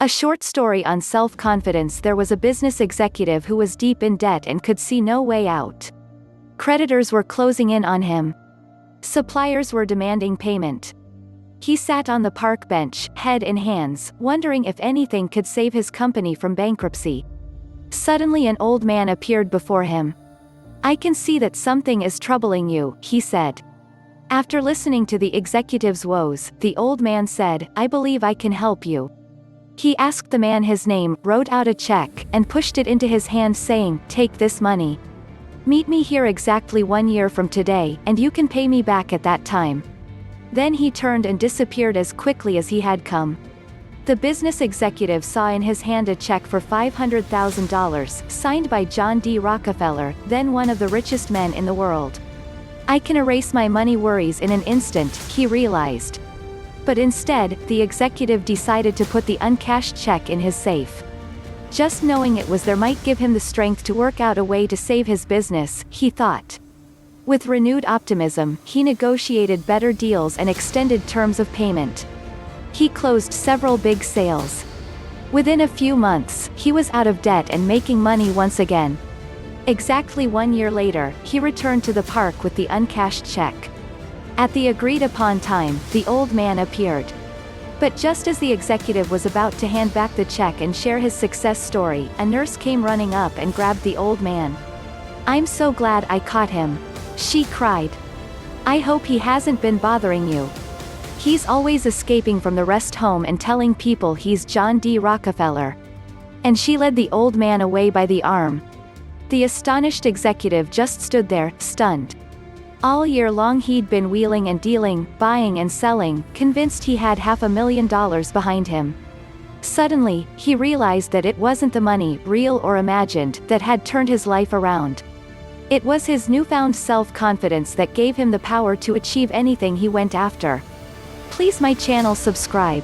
A short story on self-confidence. There was a business executive who was deep in debt and could see no way out. Creditors were closing in on him. Suppliers were demanding payment. He sat on the park bench, head in hands, wondering if anything could save his company from bankruptcy. Suddenly an old man appeared before him. "I can see that something is troubling you," he said. After listening to the executive's woes, the old man said, "I believe I can help you." He asked the man his name, wrote out a check, and pushed it into his hand saying, "Take this money. Meet me here exactly 1 year from today, and you can pay me back at that time." Then he turned and disappeared as quickly as he had come. The business executive saw in his hand a check for $500,000, signed by John D. Rockefeller, then one of the richest men in the world. "I can erase my money worries in an instant," he realized. But instead, the executive decided to put the uncashed check in his safe. Just knowing it was there might give him the strength to work out a way to save his business, he thought. With renewed optimism, he negotiated better deals and extended terms of payment. He closed several big sales. Within a few months, he was out of debt and making money once again. Exactly 1 year later, he returned to the park with the uncashed check. At the agreed-upon time, the old man appeared. But just as the executive was about to hand back the check and share his success story, a nurse came running up and grabbed the old man. "I'm so glad I caught him," she cried. "I hope he hasn't been bothering you. He's always escaping from the rest home and telling people he's John D. Rockefeller." And she led the old man away by the arm. The astonished executive just stood there, stunned. All year long he'd been wheeling and dealing, buying and selling, convinced he had $500,000 behind him. Suddenly, he realized that it wasn't the money, real or imagined, that had turned his life around. It was his newfound self-confidence that gave him the power to achieve anything he went after. Please my channel subscribe.